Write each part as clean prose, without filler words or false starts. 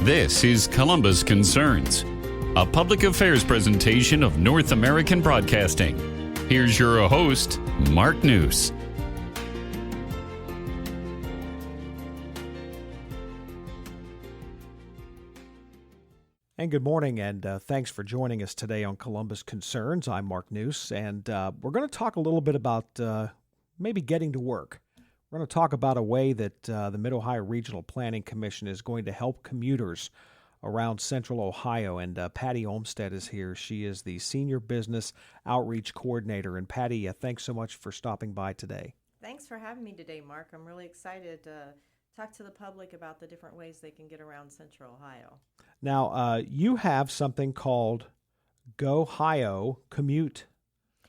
This is Columbus Concerns, a public affairs presentation of North American Broadcasting. Here's your host, Mark Nuce. And good morning, and thanks for joining us today on Columbus Concerns. I'm Mark Nuce, and we're going to talk a little bit about maybe getting to work. We're going to talk about a way that the Mid-Ohio Regional Planning Commission is going to help commuters around Central Ohio, and Patty Olmsted is here. She is the Senior Business Outreach Coordinator. And Patty, thanks so much for stopping by today. Thanks for having me today, Mark. I'm really excited to talk to the public about the different ways they can get around Central Ohio. Now, you have something called Gohio Commute.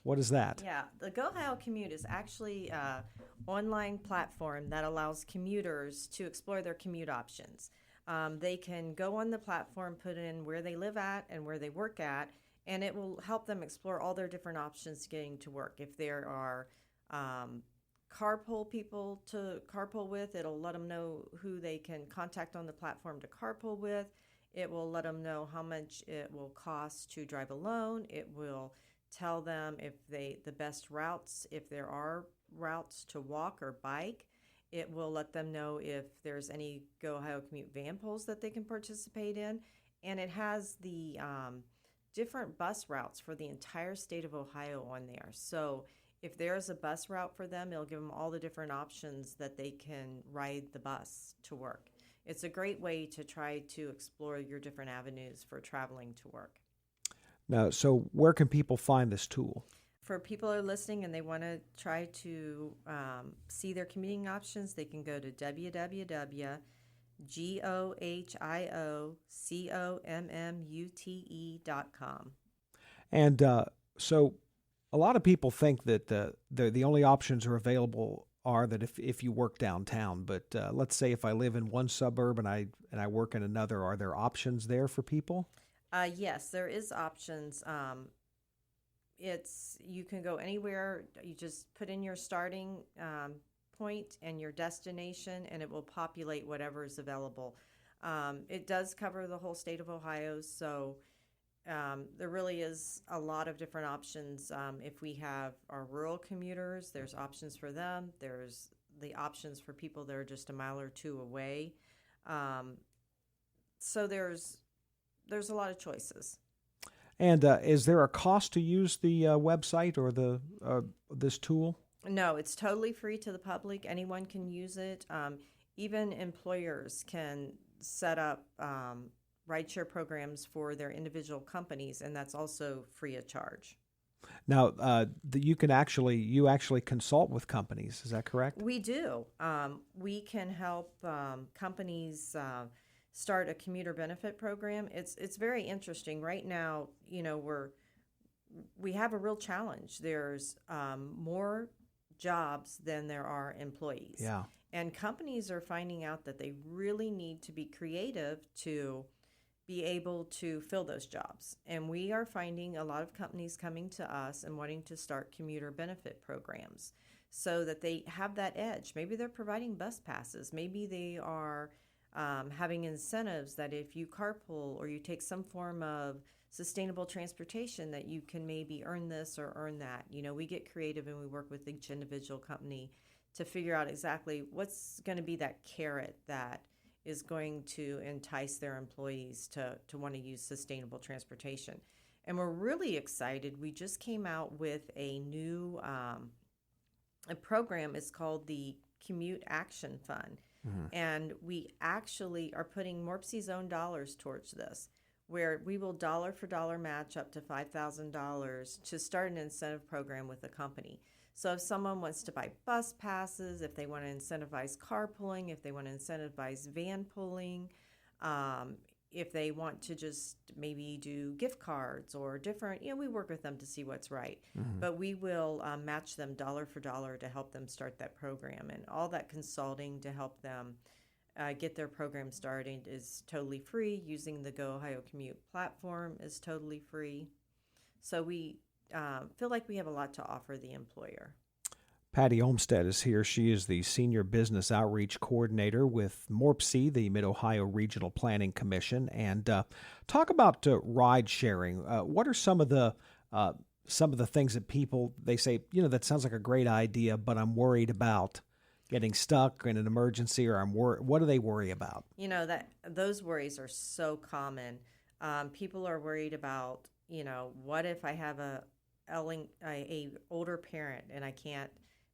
What is that? Yeah, the Gohio Commute is actually an online platform that allows commuters to explore their commute options. They can go on the platform, put in where they live at and where they work at, and it will help them explore all their different options getting to work. If there are carpool people to carpool with, it'll let them know who they can contact on the platform to carpool with. It will let them know how much it will cost to drive alone. It will tell them if the best routes, if there are routes to walk or bike. It will let them know if there's any Go Ohio Commute van pools that they can participate in. And it has the different bus routes for the entire state of Ohio on there. So if there's a bus route for them, it'll give them all the different options that they can ride the bus to work. It's a great way to try to explore your different avenues for traveling to work. Now, so where can people find this tool? For people who are listening and they want to try to see their commuting options, they can go to www.gohiocommute.com. And so a lot of people think that the only options are available are that if you work downtown. But let's say if I live in one suburb and I work in another, are there options there for people? Yes, there is options. You can go anywhere. You just put in your starting point and your destination, and it will populate whatever is available. It does cover the whole state of Ohio, so there really is a lot of different options. If we have our rural commuters, there's options for them. There's the options for people that are just a mile or two away. So there's a lot of choices. And is there a cost to use the website or this tool? No, it's totally free to the public. Anyone can use it. Even employers can set up rideshare programs for their individual companies, and that's also free of charge. Now, you actually consult with companies. Is that correct? We do. We can help companies start a commuter benefit program. It's very interesting. Right now, we have a real challenge. There's more jobs than there are employees. Yeah. And companies are finding out that they really need to be creative to be able to fill those jobs. And we are finding a lot of companies coming to us and wanting to start commuter benefit programs so that they have that edge. Maybe they're providing bus passes. Maybe they are having incentives that if you carpool or you take some form of sustainable transportation that you can maybe earn this or earn that. We get creative and we work with each individual company to figure out exactly what's going to be that carrot that is going to entice their employees to want to use sustainable transportation. And we're really excited. We just came out with a new a program. It's called the Commute Action Fund. Mm-hmm. And we actually are putting MORPC's own dollars towards this, where we will dollar for dollar match up to $5,000 to start an incentive program with a company. So if someone wants to buy bus passes, if they want to incentivize carpooling, if they want to incentivize van pooling, if they want to just maybe do gift cards or different, we work with them to see what's right. Mm-hmm. But we will match them dollar for dollar to help them start that program. And all that consulting to help them get their program started is totally free. Using the Go Ohio Commute platform is totally free. So we feel like we have a lot to offer the employer. Patty Olmsted is here. She is the Senior Business Outreach Coordinator with MORPC, the Mid-Ohio Regional Planning Commission. And talk about ride sharing. What are some of the things that people, they say, that sounds like a great idea, but I'm worried about getting stuck in an emergency, or what do they worry about? That those worries are so common. People are worried about, what if I have a older parent and I can't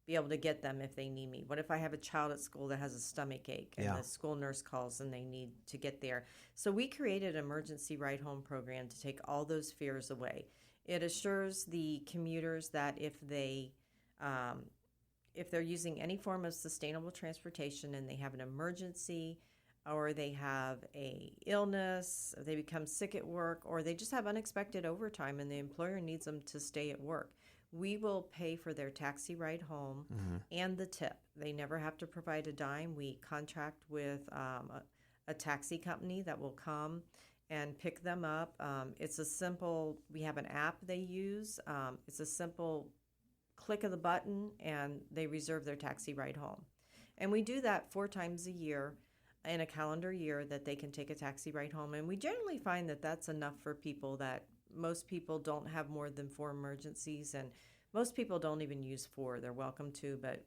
be able to get them if they need me? What if I have a child at school that has a stomach ache and the school nurse calls and they need to get there? So we created an emergency ride home program to take all those fears away. It assures the commuters that if they're using any form of sustainable transportation and they have an emergency, or they have a illness, or they become sick at work, or they just have unexpected overtime and the employer needs them to stay at work, we will pay for their taxi ride home and the tip. They never have to provide a dime. We contract with a taxi company that will come and pick them up. We have an app they use. It's a simple click of the button and they reserve their taxi ride home. And we do that 4 times a year in a calendar year, that they can take a taxi ride home. And we generally find that that's enough for people. That most people don't have more than 4 emergencies, and most people don't even use 4. They're welcome to, but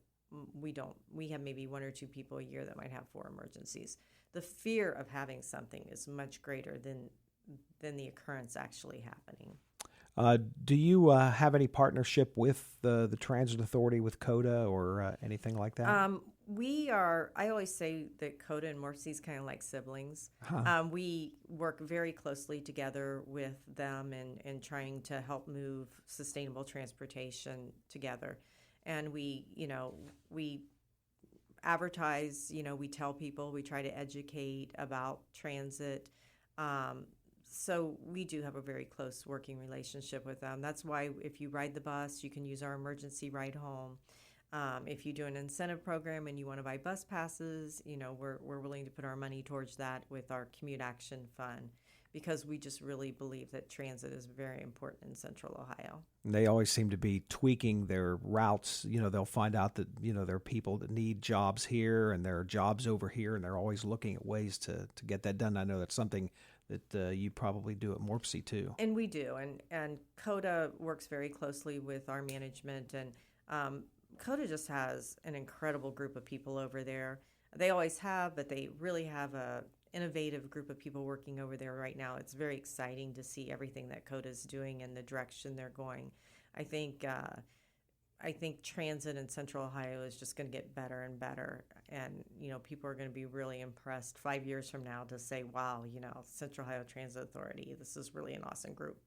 we don't. We have maybe 1 or 2 people a year that might have 4 emergencies. The fear of having something is much greater than the occurrence actually happening. Do you have any partnership with the Transit Authority, with CODA, or anything like that? I always say that CODA and MORPC is kind of like siblings. We work very closely together with them in trying to help move sustainable transportation together. And we advertise, we tell people, we try to educate about transit. So we do have a very close working relationship with them. That's why if you ride the bus, you can use our emergency ride home. If you do an incentive program and you want to buy bus passes, we're willing to put our money towards that with our Commute Action Fund, because we just really believe that transit is very important in Central Ohio. They always seem to be tweaking their routes. They'll find out that, there are people that need jobs here and there are jobs over here, and they're always looking at ways to get that done. I know that's something that you probably do at MORPC too. And we do. And CODA works very closely with our management. And CODA just has an incredible group of people over there. They always have, but they really have a innovative group of people working over there right now. It's very exciting to see everything that CODA is doing and the direction they're going. I think transit in Central Ohio is just going to get better and better. And, people are going to be really impressed 5 years from now to say, wow, Central Ohio Transit Authority, this is really an awesome group.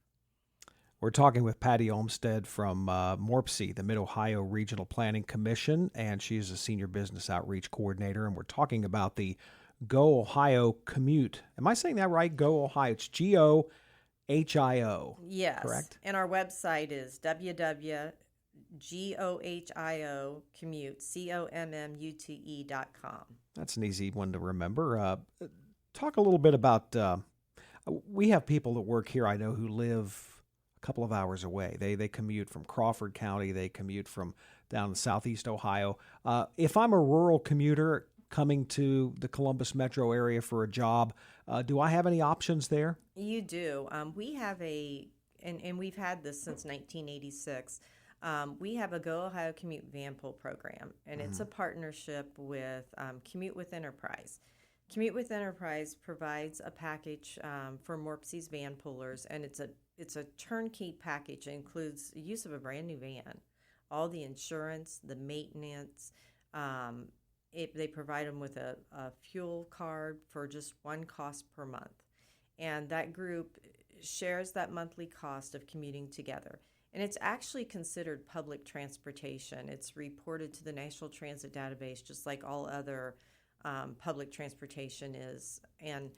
We're talking with Patty Olmsted from MORPC, the Mid-Ohio Regional Planning Commission, and she's a Senior Business Outreach Coordinator, and we're talking about the Gohio Commute. Am I saying that right? Gohio. It's Gohio. Yes. Correct? And our website is www.gohio commute, commute.com. That's an easy one to remember. Talk a little bit about, we have people that work here, I know, who live a couple of hours away. They commute from Crawford County. They commute from down in southeast Ohio. If I'm a rural commuter coming to the Columbus metro area for a job, do I have any options there? You do. We have and we've had this since 1986. We have a Gohio Commute van pull program, and it's a partnership with Commute with Enterprise. Commute with Enterprise provides a package for MORPC's van pullers, and it's a turnkey package. It includes the use of a brand new van, all the insurance, the maintenance. They provide them with a fuel card for just one cost per month, and that group shares that monthly cost of commuting together. And it's actually considered public transportation. It's reported to the National Transit Database, just like all other public transportation is. And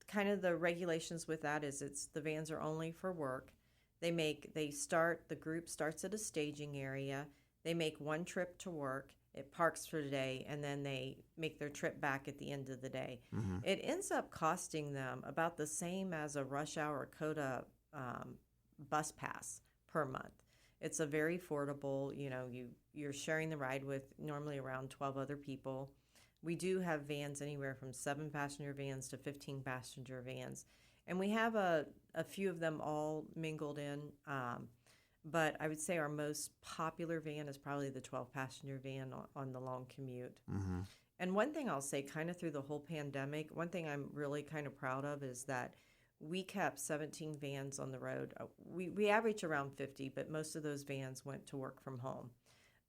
kind of the regulations with that is the vans are only for work. The group starts at a staging area. They make one trip to work. It parks for the day, and then they make their trip back at the end of the day. It ends up costing them about the same as a rush hour CODA bus pass per month. It's a very affordable, you're sharing the ride with normally around 12 other people. We do have vans anywhere from 7-passenger vans to 15-passenger vans. And we have a few of them all mingled in. But I would say our most popular van is probably the 12-passenger van on the long commute. Mm-hmm. And one thing I'll say kind of through the whole pandemic, one thing I'm really kind of proud of is that we kept 17 vans on the road. We average around 50, but most of those vans went to work from home.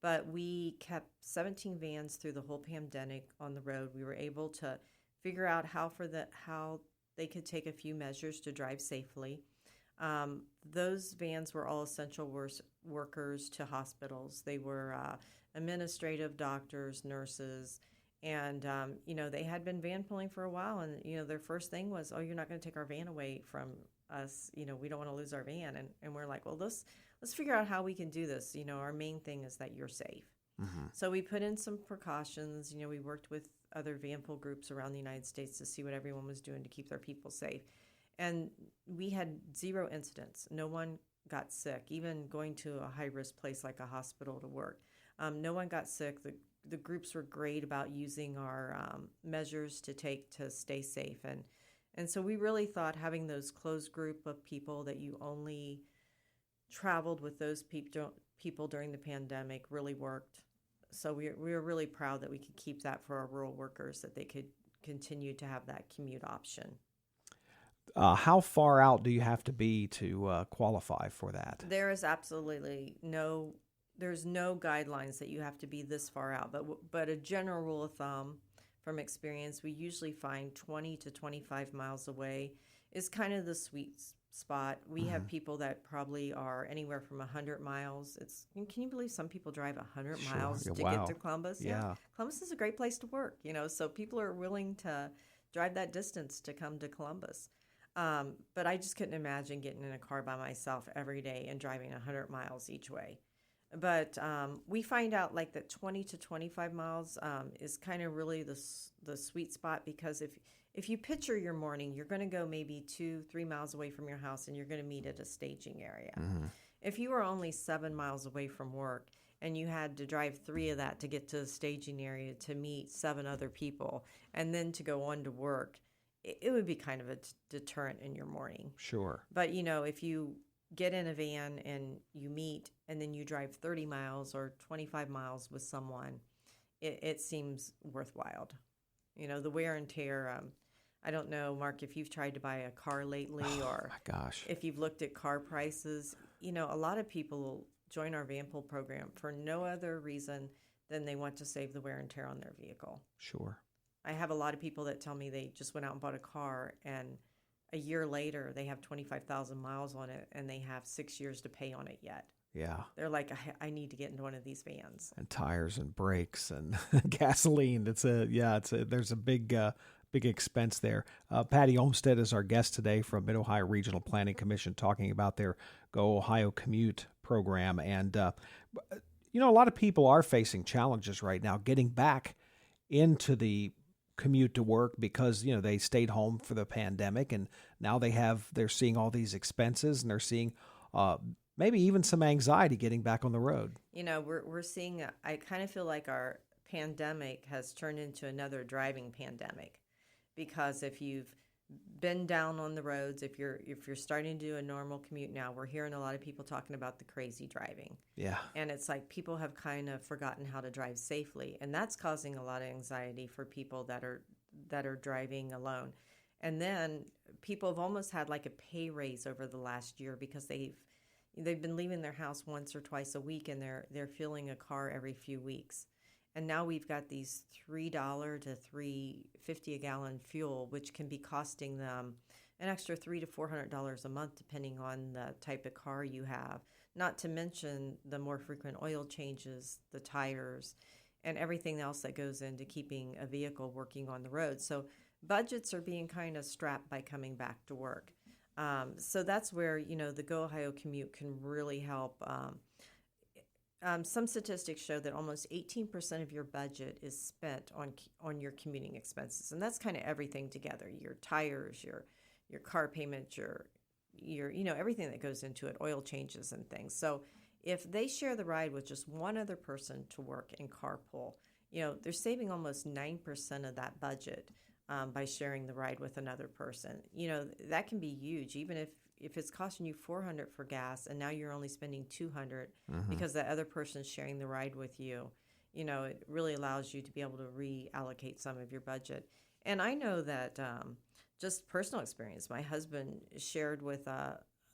But we kept 17 vans through the whole pandemic on the road. We were able to figure out how they could take a few measures to drive safely. Those vans were all essential workers to hospitals. They were administrative doctors, nurses, and they had been van pulling for a while. And their first thing was, "Oh, you're not going to take our van away from us. We don't want to lose our van." And we're like, "Well, let's figure out how we can do this. Our main thing is that you're safe." Mm-hmm. So we put in some precautions. We worked with other van pull groups around the United States to see what everyone was doing to keep their people safe. And we had 0 incidents. No one got sick, even going to a high-risk place like a hospital to work. No one got sick. The groups were great about using our measures to take to stay safe. And so we really thought having those closed group of people that you only traveled with those people during the pandemic really worked. So we were really proud that we could keep that for our rural workers, that they could continue to have that commute option. How far out do you have to be to qualify for that? There is absolutely there's no guidelines that you have to be this far out, but a general rule of thumb from experience, we usually find 20 to 25 miles away is kind of the sweet spot. We have people that probably are anywhere from 100 miles. Can you believe some people drive 100 miles to get to Columbus? Yeah. Columbus is a great place to work, so people are willing to drive that distance to come to Columbus. But I just couldn't imagine getting in a car by myself every day and driving 100 miles each way. But we find out like that 20 to 25 miles is kind of really the sweet spot, because if you picture your morning, you're going to go maybe 2-3 miles away from your house and you're going to meet at a staging area. Mm-hmm. If you were only 7 miles away from work and you had to drive 3 of that to get to the staging area to meet 7 other people and then to go on to work, it would be kind of a deterrent in your morning. Sure. But, if you get in a van and you meet and then you drive 30 miles or 25 miles with someone, it seems worthwhile. The wear and tear. I don't know, Mark, if you've tried to buy a car lately or my gosh, if you've looked at car prices. A lot of people join our van pull program for no other reason than they want to save the wear and tear on their vehicle. Sure. I have a lot of people that tell me they just went out and bought a car, and a year later they have 25,000 miles on it and they have 6 years to pay on it yet. Yeah. They're like, I need to get into one of these vans. And tires and brakes and gasoline. There's a big expense there. Patty Olmsted is our guest today from Mid-Ohio Regional Planning Commission, talking about their Gohio Commute program. And, a lot of people are facing challenges right now getting back into the commute to work because, they stayed home for the pandemic, and now they're seeing all these expenses, and they're seeing maybe even some anxiety getting back on the road. We're seeing, I kind of feel like our pandemic has turned into another driving pandemic, because if you've been down on the roads, if you're starting to do a normal commute now, we're hearing a lot of people talking about the crazy driving. Yeah. And it's like people have kind of forgotten how to drive safely, and that's causing a lot of anxiety for people that are driving alone. And then people have almost had like a pay raise over the last year because they've been leaving their house once or twice a week, and they're filling a car every few weeks. And now we've got these $3 to $3.50 a gallon fuel, which can be costing them an extra $300 to $400 a month, depending on the type of car you have. Not to mention the more frequent oil changes, the tires, and everything else that goes into keeping a vehicle working on the road. So budgets are being kind of strapped by coming back to work. So that's where, the Gohio Commute can really help. Some statistics show that almost 18% of your budget is spent on your commuting expenses, and that's kind of everything together: your tires, your car payment, your everything that goes into it, oil changes and things. So if they share the ride with just one other person to work and carpool, they're saving almost 9% of that budget by sharing the ride with another person. That can be huge, even if it's costing you $400 for gas and now you're only spending $200 because that other person's sharing the ride with you. It really allows you to be able to reallocate some of your budget. And I know that just personal experience, my husband shared with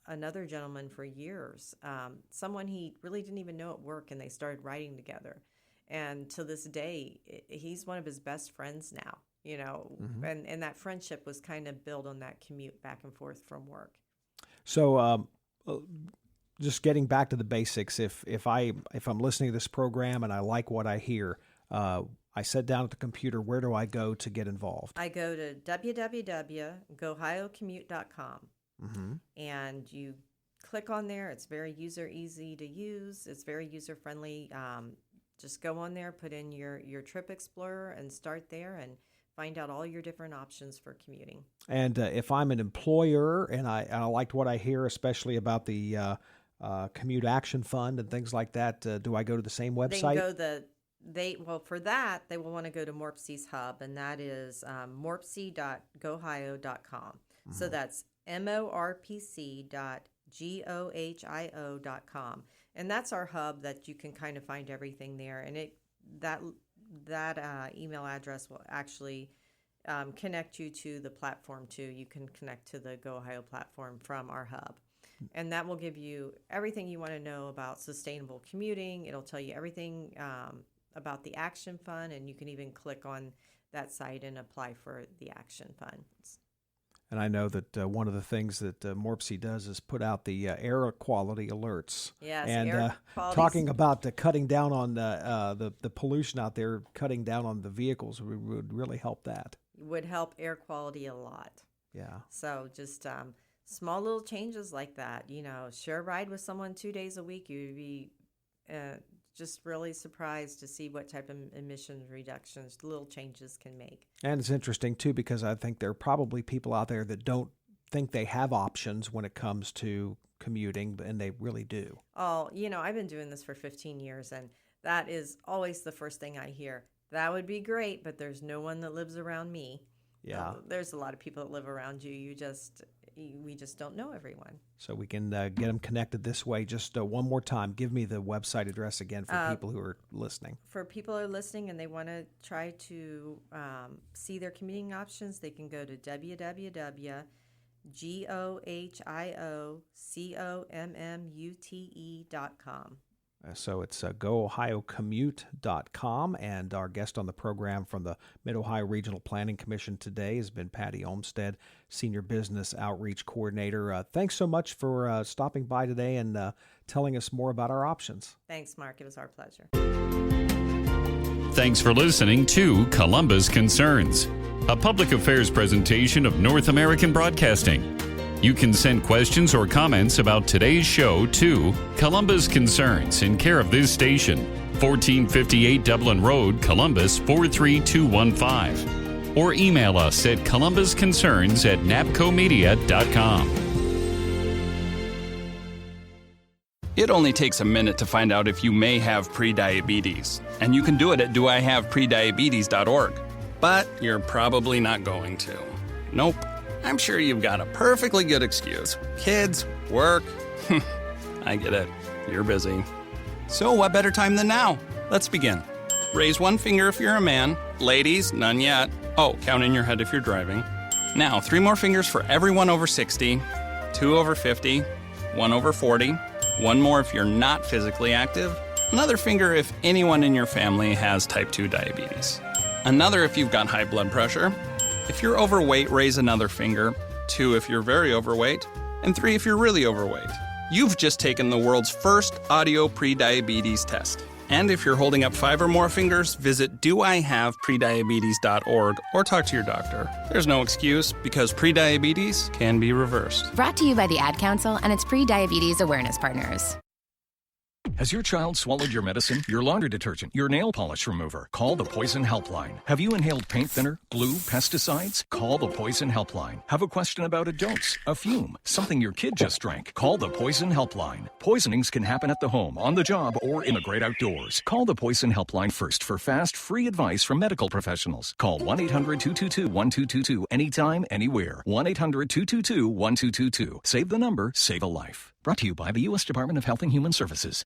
another gentleman for years, someone he really didn't even know at work, and they started riding together. And to this day, he's one of his best friends now, and that friendship was kind of built on that commute back and forth from work. So just getting back to the basics, if I'm listening to this program and I like what I hear, I sit down at the computer, where do I go to get involved? I go to www.gohiocommute.com. And you click on there. It's very easy to use. It's very user-friendly. Just go on there, put in your Trip Explorer, and start there and find out all your different options for commuting. And if I'm an employer and I liked what I hear, especially about the Commute Action Fund and things like that, do I go to the same website? For that, they will want to go to Morpse's hub, and that is morpse.gohio.com. So that's morpc.gohio.com. And that's our hub that you can kind of find everything there. And that email address will actually connect you to the platform too. You can connect to the Go Ohio platform from our hub. And that will give you everything you want to know about sustainable commuting. It'll tell you everything about the Action Fund, and you can even click on that site and apply for the Action Funds. And I know that one of the things that Morpse does is put out the air quality alerts. Yes, and air quality. Talking about cutting down on the pollution out there, cutting down on the vehicles would really help that. Would help air quality a lot. Yeah. So just small little changes like that. Share a ride with someone 2 days a week. You'd be just really surprised to see what type of emissions reductions little changes can make. And it's interesting, too, because I think there are probably people out there that don't think they have options when it comes to commuting, and they really do. Oh, I've been doing this for 15 years, and that is always the first thing I hear. That would be great, but there's no one that lives around me. Yeah. There's a lot of people that live around you. We just don't know everyone. So we can get them connected this way. Just one more time, give me the website address again for people who are listening. For people who are listening and they want to try to see their commuting options, they can go to www.gohiocommute.com. So it's GoOhioCommute.com, and our guest on the program from the Mid-Ohio Regional Planning Commission today has been Patty Olmsted, Senior Business Outreach Coordinator. Thanks so much for stopping by today and telling us more about our options. Thanks, Mark. It was our pleasure. Thanks for listening to Columbus Concerns, a public affairs presentation of North American Broadcasting. You can send questions or comments about today's show to Columbus Concerns in care of this station, 1458 Dublin Road, Columbus 43215. Or email us at columbusconcerns@napcomedia.com. It only takes a minute to find out if you may have prediabetes. And you can do it at doihaveprediabetes.org. But you're probably not going to. Nope. I'm sure you've got a perfectly good excuse. Kids, work. I get it. You're busy. So what better time than now? Let's begin. Raise one finger if you're a man. Ladies, none yet. Oh, count in your head if you're driving. Now, 3 more fingers for everyone over 60, 2 over 50, 1 over 40, 1 more if you're not physically active, another finger if anyone in your family has type 2 diabetes, another if you've got high blood pressure. If you're overweight, raise another finger, 2 if you're very overweight, and 3 if you're really overweight. You've just taken the world's first audio prediabetes test. And if you're holding up 5 or more fingers, visit doihaveprediabetes.org or talk to your doctor. There's no excuse because prediabetes can be reversed. Brought to you by the Ad Council and its pre-diabetes awareness partners. Has your child swallowed your medicine, your laundry detergent, your nail polish remover? Call the Poison Helpline. Have you inhaled paint thinner, glue, pesticides? Call the Poison Helpline. Have a question about a dose, a fume, something your kid just drank? Call the Poison Helpline. Poisonings can happen at the home, on the job, or in the great outdoors. Call the Poison Helpline first for fast, free advice from medical professionals. Call 1-800-222-1222 anytime, anywhere. 1-800-222-1222. Save the number, save a life. Brought to you by the U.S. Department of Health and Human Services.